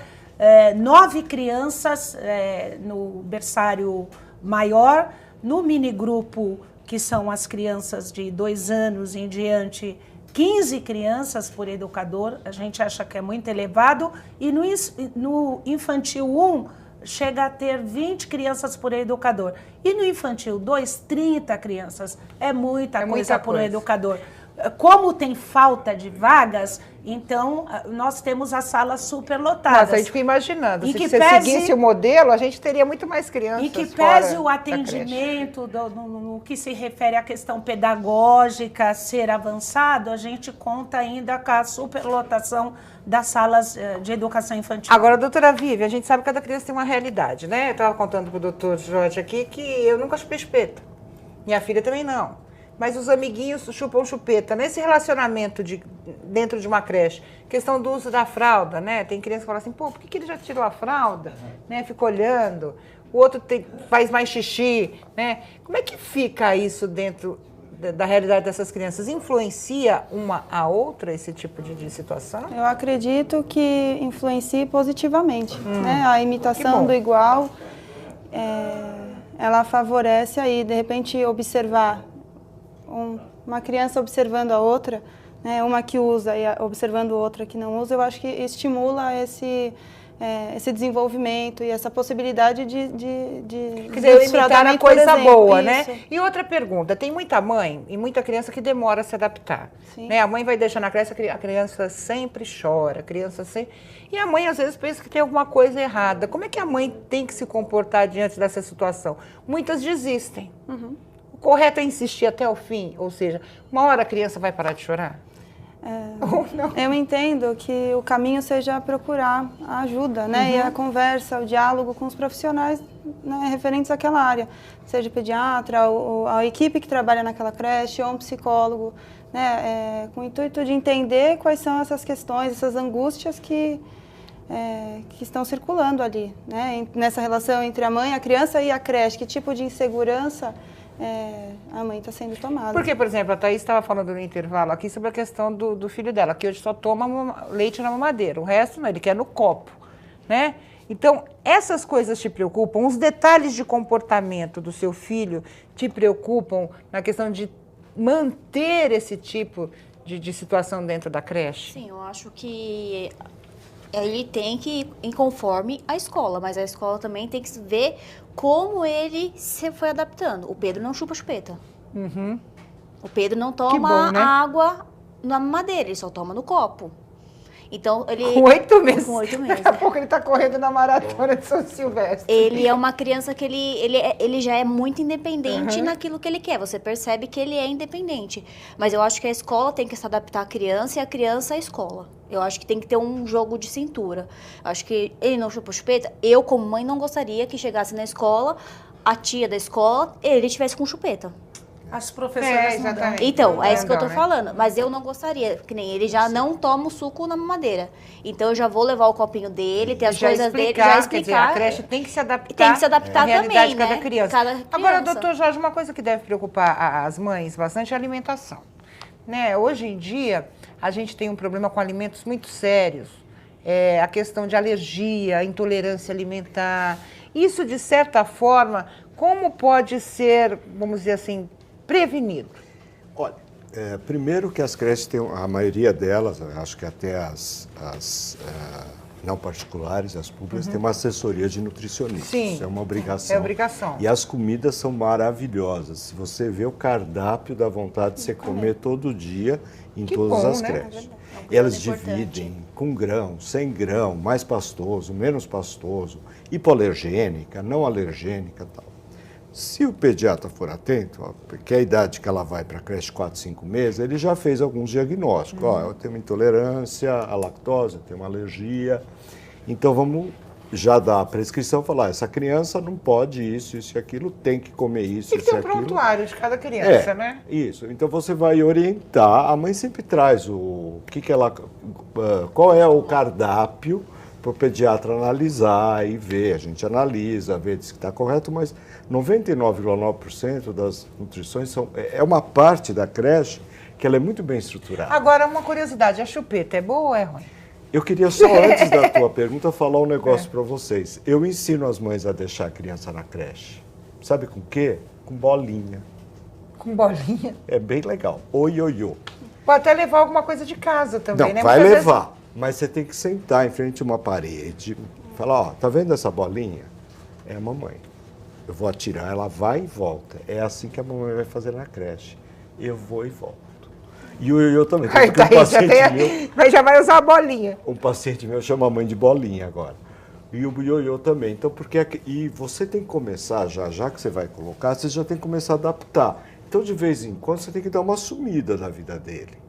9 crianças no berçário maior. No minigrupo, que são as crianças de 2 anos em diante, 15 crianças por educador, a gente acha que é muito elevado. E no infantil 1, chega a ter 20 crianças por educador. E no infantil 2, 30 crianças. É muita coisa por educador. Como tem falta de vagas, então nós temos as salas superlotadas. Nossa, a gente fica imaginando, se você pese, seguisse o modelo, a gente teria muito mais crianças. E que pese o atendimento, no que se refere à questão pedagógica ser avançado, a gente conta ainda com a superlotação das salas de educação infantil. Agora, doutora Vivi, a gente sabe que cada criança tem uma realidade, né? Eu estava contando para o doutor Jorge aqui que eu nunca chupei chupeta. Minha filha também não. Mas os amiguinhos chupam chupeta. Nesse relacionamento dentro de uma creche, questão do uso da fralda, né? Tem criança que fala assim, pô, por que ele já tirou a fralda? Né? Fica olhando. O outro faz mais xixi, né? Como é que fica isso dentro da realidade dessas crianças? Influencia uma a outra esse tipo de situação? Eu acredito que influencia positivamente. Né? A imitação do igual, ela favorece aí, de repente, observar uma criança observando a outra, né, uma que usa e observando outra que não usa, eu acho que estimula esse desenvolvimento e essa possibilidade de Quer dizer, imitar a coisa boa, Isso. né? E outra pergunta, tem muita mãe e muita criança que demora a se adaptar. Sim. Né? A mãe vai deixar na creche, a criança sempre chora, a criança sempre... E a mãe, às vezes, pensa que tem alguma coisa errada. Como é que a mãe tem que se comportar diante dessa situação? Muitas desistem. Uhum. O correto é insistir até o fim, ou seja, uma hora a criança vai parar de chorar? Ou não? Eu entendo que o caminho seja procurar a ajuda, né? E a conversa, o diálogo com os profissionais, né, referentes àquela área, seja pediatra, ou a equipe que trabalha naquela creche, ou um psicólogo, né? Com o intuito de entender quais são essas questões, essas angústias que estão circulando ali, né? Nessa relação entre a mãe, a criança e a creche, que tipo de insegurança a mãe está sendo tomada. Porque, por exemplo, a Thaís estava falando no intervalo aqui sobre a questão do filho dela, que hoje só toma leite na mamadeira, o resto não, ele quer no copo, né? Então, essas coisas te preocupam? Os detalhes de comportamento do seu filho te preocupam na questão de manter esse tipo de situação dentro da creche? Sim, eu acho que ele tem que ir conforme a escola, mas a escola também tem que ver como ele se foi adaptando. O Pedro não chupa chupeta. Uhum. O Pedro não Que toma bom, né? água na mamadeira, ele só toma no copo. Então, ele... Com 8 meses. Com 8 meses. Daqui a pouco ele está correndo na maratona de São Silvestre. Ele é uma criança que ele já é muito independente naquilo que ele quer. Você percebe que ele é independente. Mas eu acho que a escola tem que se adaptar à criança e a criança à escola. Eu acho que tem que ter um jogo de cintura. Eu acho que ele não chupa chupeta. Eu, como mãe, não gostaria que chegasse na escola, a tia da escola, ele estivesse com chupeta. As professoras não dão. exatamente. Então, é isso que eu tô Né? falando. Mas eu não gostaria, que nem ele já não toma o suco na mamadeira. Então, eu já vou levar o copinho dele, ter as Já coisas dele, explicar, já quer explicar. dizer, a creche tem que se adaptar, Tem que se adaptar à realidade também, de cada né? criança. Cada Agora, criança. doutor Jorge, uma coisa que deve preocupar as mães bastante é a alimentação. Né? Hoje em dia, a gente tem um problema com alimentos muito sérios. A questão de alergia, intolerância alimentar. Isso, de certa forma, como pode ser, vamos dizer assim, prevenido? Olha, primeiro que as creches têm, a maioria delas, acho que até as não particulares, as públicas, têm uma assessoria de nutricionista. Sim, isso é uma obrigação. é obrigação. E as comidas são maravilhosas. Se você vê o cardápio, dá vontade de você comer todo dia em Que todas bom, as né? creches. É um Elas cuidado importante. dividem com grão, sem grão, mais pastoso, menos pastoso, hipoalergênica, não alergênica e tal. Se o pediatra for atento, ó, porque a idade que ela vai para a creche 4, 5 meses, ele já fez alguns diagnósticos. Ó, eu tenho uma intolerância à lactose, eu tenho uma alergia. Então vamos já dar a prescrição, falar, essa criança não pode isso e aquilo, tem que comer isso Tem que e ter um aquilo. prontuário de cada criança, né? Isso. Então você vai orientar. A mãe sempre traz qual é o cardápio para o pediatra analisar e ver. A gente analisa, vê se está correto, mas 99,9% das nutrições é uma parte da creche que ela é muito bem estruturada. Agora, uma curiosidade, a chupeta é boa ou é ruim? Eu queria só, antes da tua pergunta, falar um negócio para vocês. Eu ensino as mães a deixar a criança na creche. Sabe com o quê? Com bolinha. Com bolinha? É bem legal. O ioiô. Pode até levar alguma coisa de casa também, Não, né? vai Muitas levar. Mas você tem que sentar em frente a uma parede, falar, ó, tá vendo essa bolinha? É a mamãe. Eu vou atirar, ela vai e volta. É assim que a mamãe vai fazer na creche. Eu vou e volto. E o ioiô também. Aí, Porque mas já vai usar a bolinha. um paciente meu chama a mãe de bolinha agora. E o ioiô também. Então, e você tem que começar, já que você vai colocar, você já tem que começar a adaptar. Então, de vez em quando, você tem que dar uma sumida na vida dele.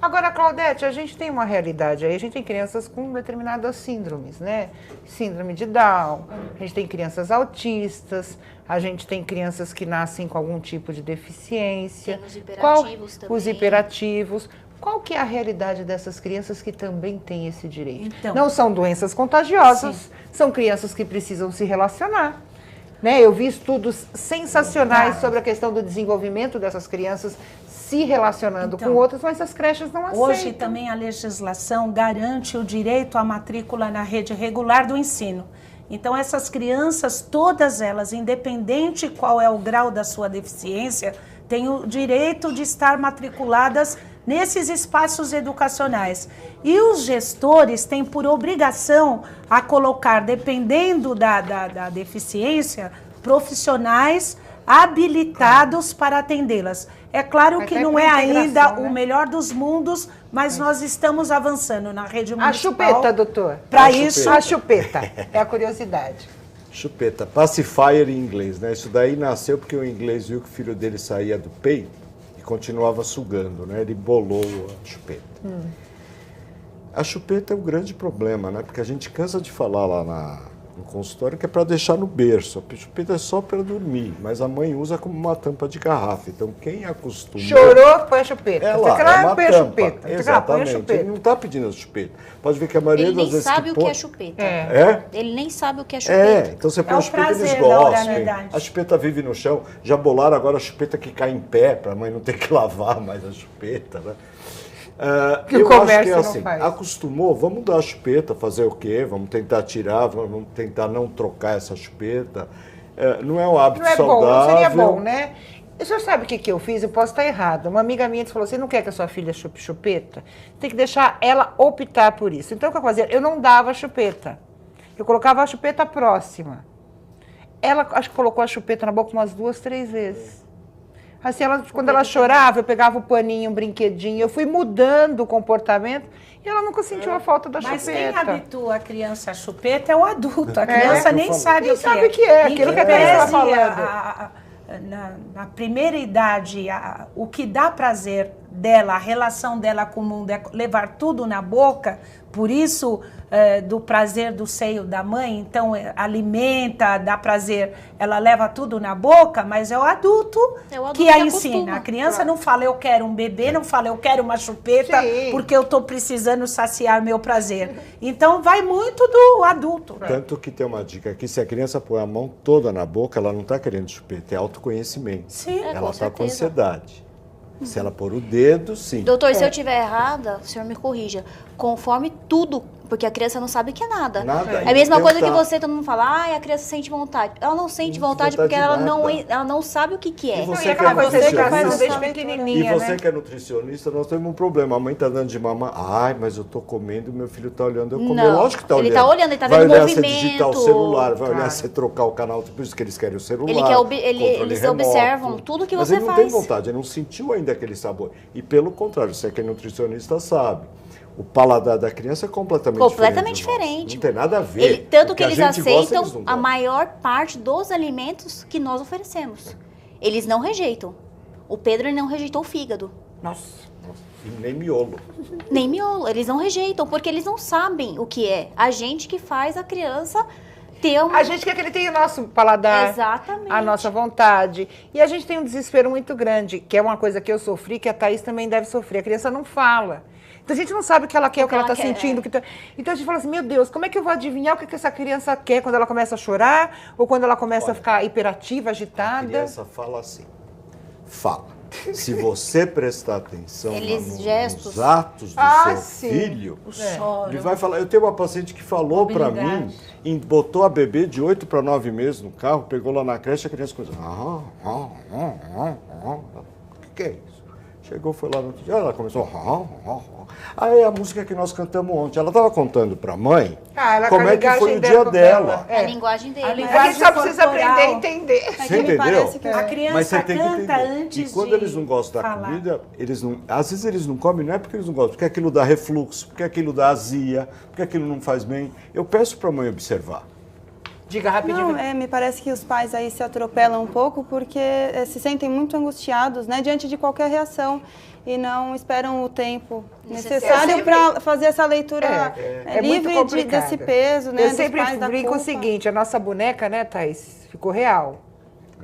Agora, Claudete, a gente tem uma realidade aí, a gente tem crianças com determinadas síndromes, né? Síndrome de Down, a gente tem crianças autistas, a gente tem crianças que nascem com algum tipo de deficiência. Tem os hiperativos também. Os hiperativos. Qual que é a realidade dessas crianças que também têm esse direito? Então, não são doenças contagiosas, sim. são crianças que precisam se relacionar. Né? Eu vi estudos sensacionais sobre a questão do desenvolvimento dessas crianças se relacionando Então, com outras, mas as creches não aceitam. Hoje também a legislação garante o direito à matrícula na rede regular do ensino. Então essas crianças, todas elas, independente qual é o grau da sua deficiência, têm o direito de estar matriculadas nesses espaços educacionais. E os gestores têm por obrigação a colocar, dependendo da deficiência, profissionais habilitados para atendê-las. É claro que não é ainda o melhor dos mundos, mas nós estamos avançando na rede municipal. A chupeta, doutor. Para isso, a chupeta. É a curiosidade. Chupeta, pacifier em inglês, né? Isso daí nasceu porque o inglês viu que o filho dele saía do peito e continuava sugando, né? Ele bolou a chupeta. A chupeta é um grande problema, né? Porque a gente cansa de falar lá no consultório que é para deixar no berço. A chupeta é só para dormir, mas a mãe usa como uma tampa de garrafa. Então, quem acostuma... Chorou, põe a chupeta. É Você lá, é uma põe a tampa. chupeta. Exatamente. Ele não está pedindo a chupeta. Pode ver que a maioria Ele das nem vezes sabe que o põe... que é chupeta. É? Ele nem sabe o que é chupeta. Então você põe É a o chupeta, eles prazer da gostam. oralidade. A chupeta vive no chão. Já bolaram agora a chupeta que cai em pé, para a mãe não ter que lavar mais a chupeta, né? Que o eu comércio acho que é não assim, faz. acostumou, vamos dar a chupeta, fazer o quê? Vamos tentar tirar, vamos tentar não trocar essa chupeta. Não é um hábito Não é saudável. bom, não seria bom, né? O senhor sabe o que eu fiz? Eu posso estar errada. Uma amiga minha falou, você não quer que a sua filha chupe chupeta? Tem que deixar ela optar por isso. Então, o que eu fazia? Eu não dava a chupeta. Eu colocava a chupeta próxima. Ela, acho que colocou a chupeta na boca umas 2, 3 vezes. Assim, quando ela chorava, eu pegava o paninho, um brinquedinho, eu fui mudando o comportamento e ela nunca sentiu a falta da mas chupeta. quem habitua a criança a chupeta é o adulto. A criança nem sabe o que sabe o que é, aquilo que a criança está falando. Na primeira idade, o que dá prazer dela, a relação dela com o mundo é levar tudo na boca, por isso do prazer do seio da mãe, então alimenta, dá prazer, ela leva tudo na boca, mas é o adulto que a ensina. A criança não fala eu quero um bebê, não fala eu quero uma chupeta, porque eu estou precisando saciar meu prazer. Então vai muito do adulto. Tanto que tem uma dica aqui, se a criança põe a mão toda na boca, ela não está querendo chupeta, é autoconhecimento. Sim, ela está com certeza. ansiedade. Se ela pôr o dedo, sim. Doutor, se eu estiver errada, o senhor me corrija. Conforme tudo, porque a criança não sabe o que é nada. Nada. É a mesma coisa que Tentar. você, todo mundo fala, a criança sente vontade. Ela não sente vontade porque ela não sabe o que é. E você E aquela coisa que é que faz nutricionista, desde e pequenininha, você né? que é nutricionista, nós temos um problema. A mãe está dando de mamar. Ai, mas eu estou comendo e meu filho está olhando eu comer. Não, Lógico que está olhando. ele tá olhando, ele tá vai vendo olhar movimento. Você digitar o celular, vai olhar Claro. você trocar o canal. Por isso que eles querem o celular. Eles controle observam remoto. tudo que mas você ele não faz. tem vontade, ele não sentiu ainda aquele sabor. E pelo contrário, você que é nutricionista sabe. O paladar da criança é completamente diferente. Não tem nada a ver. Tanto O que a eles gente gosta, aceitam eles não a gostam. maior parte dos alimentos que nós oferecemos. Eles não rejeitam. O Pedro ele não rejeitou o fígado. Nossa. E nem miolo. Nem miolo. Eles não rejeitam, porque eles não sabem o que é. A gente que faz a criança ter uma... A gente quer que ele tenha o nosso paladar, Exatamente. a nossa vontade. E a gente tem um desespero muito grande, que é uma coisa que eu sofri, que a Thaís também deve sofrer. A criança não fala. Então a gente não sabe o que ela quer, o que ela está sentindo. Então a gente fala assim, meu Deus, como é que eu vou adivinhar o que essa criança quer quando ela começa a chorar ou quando ela começa a ficar hiperativa, A agitada? criança fala assim. Fala. Se você prestar atenção nos atos do seu sim. filho, choro. ele vai falar. Eu tenho uma paciente que falou para mim, botou a bebê de 8 para 9 meses no carro, pegou lá na creche, a criança começou. O que é isso? Chegou, foi lá no outro dia, ela começou. Aí a música que nós cantamos ontem, ela estava contando para a mãe como é que foi o dia dela. A linguagem dele. A gente só precisa aprender a entender. Você entendeu? A criança Mas você tem que canta entender. antes E quando de eles não gostam da falar. comida, às vezes eles não comem, não é porque eles não gostam, porque aquilo dá refluxo, porque aquilo dá azia, porque aquilo não faz bem. Eu peço para a mãe observar. Diga rapidinho. Não, me parece que os pais aí se atropelam um pouco porque se sentem muito angustiados, né, diante de qualquer reação e não esperam o tempo necessário para fazer essa leitura muito livre complicado. desse peso, né, Eu dos sempre pais da brinco o culpa. seguinte, a nossa boneca, né, Thaís, ficou real.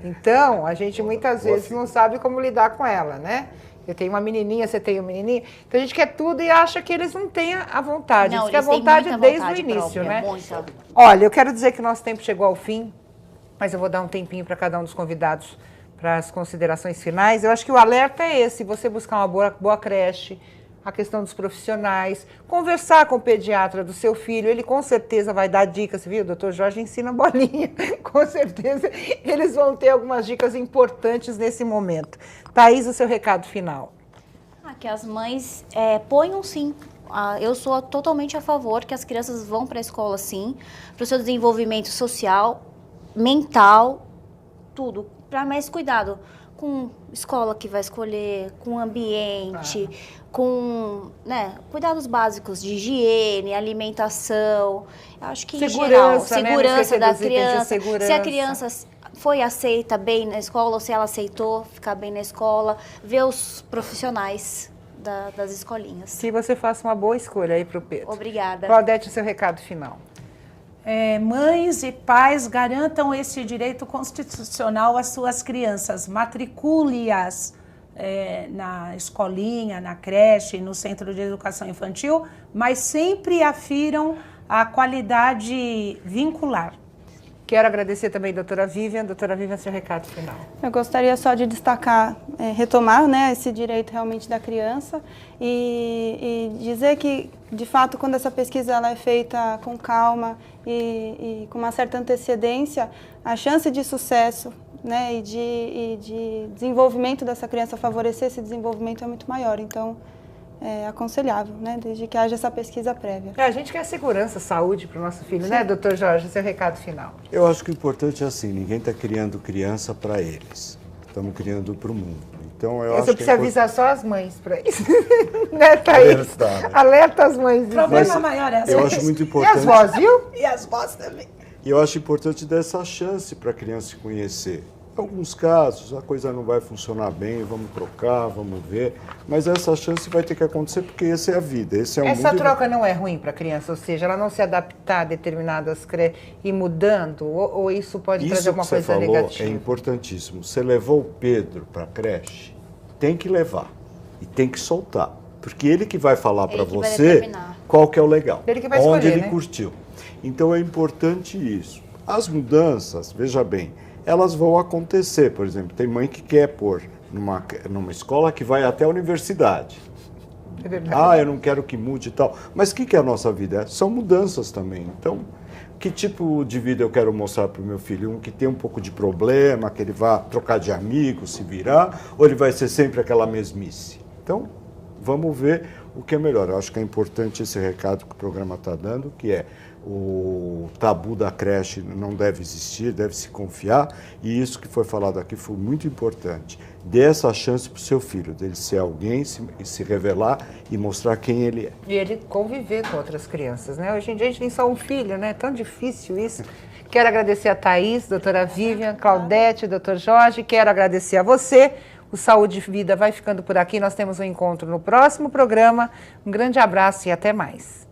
Então, a gente muitas vezes não sabe como lidar com ela, né? Eu tenho uma menininha, você tem um menininho. Então a gente quer tudo e acha que eles não têm a vontade. Não, Diz que a eles têm vontade muita desde vontade o início, própria, né? muita. Olha, eu quero dizer que o nosso tempo chegou ao fim, mas eu vou dar um tempinho para cada um dos convidados para as considerações finais. Eu acho que o alerta é esse, você buscar uma boa creche, a questão dos profissionais, conversar com o pediatra do seu filho, ele com certeza vai dar dicas, viu? O doutor Jorge ensina bolinha, com certeza eles vão ter algumas dicas importantes nesse momento. Thaís, o seu recado final. Que as mães ponham sim. Eu sou totalmente a favor que as crianças vão para a escola sim, para o seu desenvolvimento social, mental, tudo. Para mais cuidado com escola que vai escolher, com ambiente, com cuidados básicos de higiene, alimentação. Eu acho que em geral, segurança da criança. Se a criança foi aceita bem na escola, ou se ela aceitou ficar bem na escola, ver os profissionais das escolinhas. Que você faça uma boa escolha aí para o Pedro. Obrigada. Claudete, seu recado final. Mães e pais garantam esse direito constitucional às suas crianças. Matricule-as na escolinha, na creche, no centro de educação infantil, mas sempre afiram a qualidade vincular. Quero agradecer também a doutora Vivian. Doutora Vivian, seu recado final. Eu gostaria só de destacar, retomar esse direito realmente da criança e dizer que, de fato, quando essa pesquisa ela é feita com calma e com uma certa antecedência, a chance de sucesso e de desenvolvimento dessa criança, favorecer esse desenvolvimento é muito maior. Então, é aconselhável, desde que haja essa pesquisa prévia. A gente quer segurança, saúde para o nosso filho, né, doutor Jorge? Seu recado final. Eu acho que o importante é assim, ninguém está criando criança para eles, estamos criando para o mundo. Então, eu acho Você que precisa avisar só as mães para isso, né, Thaís? Alerta as mães. O problema maior é as Eu mães. acho muito importante. E as vós, viu? E as vós também. E eu acho importante dar essa chance para a criança se conhecer. Em alguns casos, a coisa não vai funcionar bem, vamos trocar, vamos ver. Mas essa chance vai ter que acontecer porque essa é a vida, esse é o mundo. Essa troca não é ruim para a criança? Ou seja, ela não se adaptar a determinadas e mudando? Ou isso pode trazer alguma coisa negativa? Isso que você falou é importantíssimo. Você levou o Pedro para a creche, tem que levar e tem que soltar. Porque ele que vai falar para você qual que é o legal, ele que vai escolher, onde ele né? curtiu. Então é importante isso. As mudanças, veja bem, elas vão acontecer. Por exemplo, tem mãe que quer pôr numa escola que vai até a universidade. É verdade. Eu não quero que mude e tal. Mas o que é a nossa vida? São mudanças também. Então, que tipo de vida eu quero mostrar para o meu filho? Um que tem um pouco de problema, que ele vá trocar de amigos, se virar, ou ele vai ser sempre aquela mesmice? Então, vamos ver o que é melhor. Eu acho que é importante esse recado que o programa está dando, que é o tabu da creche não deve existir, deve se confiar, e isso que foi falado aqui foi muito importante. Dê essa chance para o seu filho, dele ser alguém, se revelar e mostrar quem ele é. E ele conviver com outras crianças, né? Hoje em dia a gente tem só um filho, né? Tão difícil isso. Quero agradecer a Thaís, doutora Vivian, Claudete, doutor Jorge. Quero agradecer a você. O Saúde e Vida vai ficando por aqui. Nós temos um encontro no próximo programa. Um grande abraço e até mais.